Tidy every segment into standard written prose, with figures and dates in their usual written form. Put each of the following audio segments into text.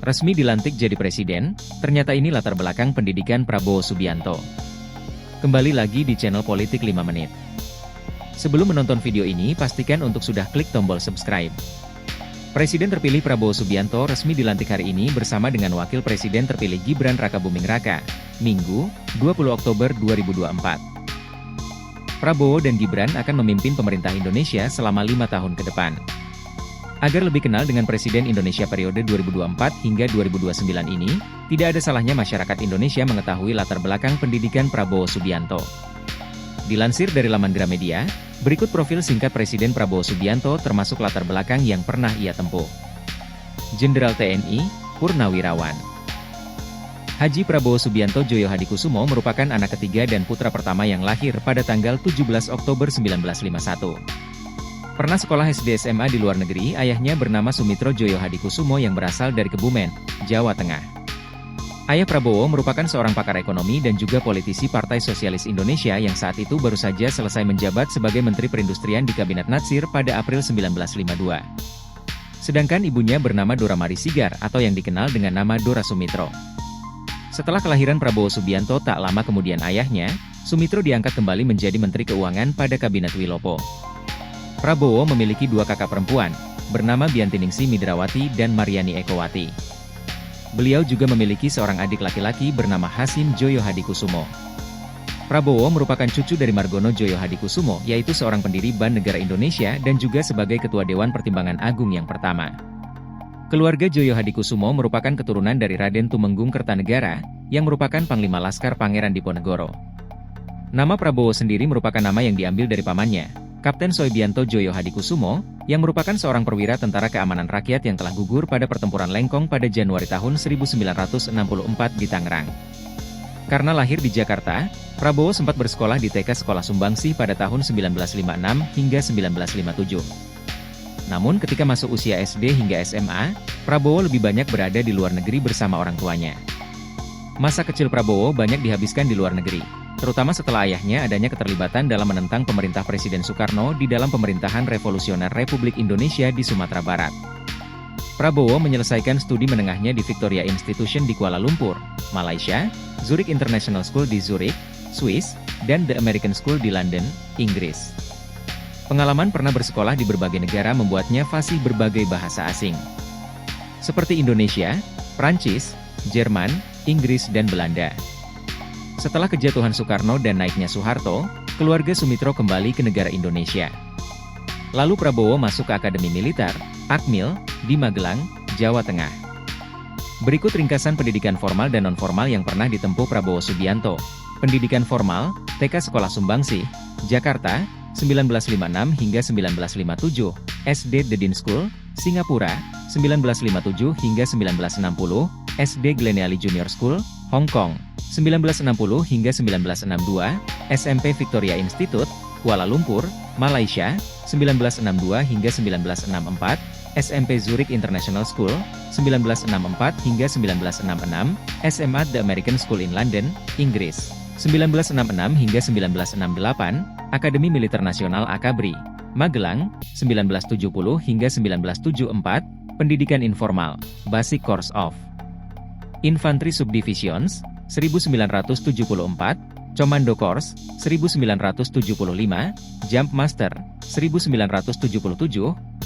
Resmi dilantik jadi presiden, ternyata ini latar belakang pendidikan Prabowo Subianto. Kembali lagi di channel Politik 5 Menit. Sebelum menonton video ini, pastikan untuk sudah klik tombol subscribe. Presiden terpilih Prabowo Subianto resmi dilantik hari ini bersama dengan Wakil Presiden terpilih Gibran Rakabuming Raka, Minggu, 20 Oktober 2024. Prabowo dan Gibran akan memimpin pemerintah Indonesia selama 5 tahun ke depan. Agar lebih kenal dengan Presiden Indonesia periode 2024 hingga 2029 ini, tidak ada salahnya masyarakat Indonesia mengetahui latar belakang pendidikan Prabowo Subianto. Dilansir dari laman Gramedia, berikut profil singkat Presiden Prabowo Subianto termasuk latar belakang yang pernah ia tempuh. Jenderal TNI, Purnawirawan. Haji Prabowo Subianto Joyo Hadikusumo merupakan anak ketiga dan putra pertama yang lahir pada tanggal 17 Oktober 1951. Pernah sekolah SD SMA di luar negeri, ayahnya bernama Sumitro Joyo Hadikusumo yang berasal dari Kebumen, Jawa Tengah. Ayah Prabowo merupakan seorang pakar ekonomi dan juga politisi Partai Sosialis Indonesia yang saat itu baru saja selesai menjabat sebagai Menteri Perindustrian di Kabinet Natsir pada April 1952. Sedangkan ibunya bernama Dora Mari Sigar atau yang dikenal dengan nama Dora Sumitro. Setelah kelahiran Prabowo Subianto tak lama kemudian ayahnya, Sumitro diangkat kembali menjadi Menteri Keuangan pada Kabinet Wilopo. Prabowo memiliki dua kakak perempuan, bernama Biantiningsi Midrawati dan Mariani Ekowati. Beliau juga memiliki seorang adik laki-laki bernama Hasim Joyo Hadikusumo. Prabowo merupakan cucu dari Margono Joyo Hadikusumo, yaitu seorang pendiri Bank Negara Indonesia dan juga sebagai Ketua Dewan Pertimbangan Agung yang pertama. Keluarga Joyo Hadikusumo merupakan keturunan dari Raden Tumenggung Kertanegara, yang merupakan Panglima Laskar Pangeran Diponegoro. Nama Prabowo sendiri merupakan nama yang diambil dari pamannya, Kapten Soebianto Joyo Hadikusumo, yang merupakan seorang perwira tentara keamanan rakyat yang telah gugur pada pertempuran Lengkong pada Januari tahun 1964 di Tangerang. Karena lahir di Jakarta, Prabowo sempat bersekolah di TK Sekolah Sumbangsih pada tahun 1956 hingga 1957. Namun ketika masuk usia SD hingga SMA, Prabowo lebih banyak berada di luar negeri bersama orang tuanya. Masa kecil Prabowo banyak dihabiskan di luar negeri, terutama setelah ayahnya adanya keterlibatan dalam menentang pemerintah Presiden Soekarno di dalam pemerintahan revolusioner Republik Indonesia di Sumatera Barat. Prabowo menyelesaikan studi menengahnya di Victoria Institution di Kuala Lumpur, Malaysia, Zurich International School di Zurich, Swiss, dan The American School di London, Inggris. Pengalaman pernah bersekolah di berbagai negara membuatnya fasih berbagai bahasa asing, seperti Indonesia, Prancis, Jerman, Inggris dan Belanda. Setelah kejatuhan Soekarno dan naiknya Soeharto, keluarga Sumitro kembali ke negara Indonesia. Lalu Prabowo masuk ke Akademi Militer, Akmil, di Magelang, Jawa Tengah. Berikut ringkasan pendidikan formal dan non-formal yang pernah ditempuh Prabowo Subianto. Pendidikan formal, TK Sekolah Sumbangsih, Jakarta, 1956 hingga 1957, SD The Dean School, Singapura, 1957 hingga 1960, SD Gleneali Junior School, Hong Kong, 1960 hingga 1962, SMP Victoria Institute, Kuala Lumpur, Malaysia, 1962 hingga 1964, SMP Zurich International School, 1964 hingga 1966, SMA The American School in London, Inggris, 1966 hingga 1968, Akademi Militer Nasional Akabri, Magelang, 1970 hingga 1974, Pendidikan Informal, Basic Course of Infantry Subdivisions, 1974, Commando Course, 1975, Jump Master, 1977,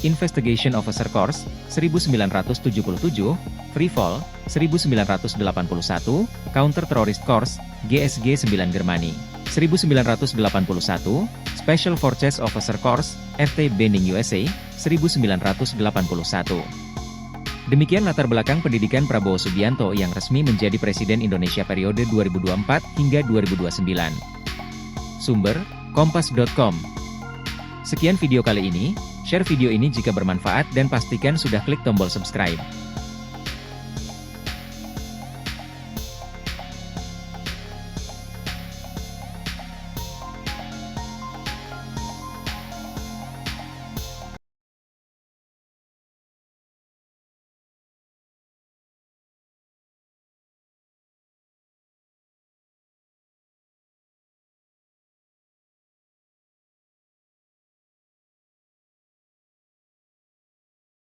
Investigation Officer Course, 1977, Free Fall, 1981, Counter Terrorist Course, GSG 9 Germany, 1981, Special Forces Officer Course, FT Bening USA, 1981. Demikian latar belakang pendidikan Prabowo Subianto yang resmi menjadi Presiden Indonesia periode 2024 hingga 2029. Sumber, Kompas.com. Sekian video kali ini, share video ini jika bermanfaat dan pastikan sudah klik tombol subscribe.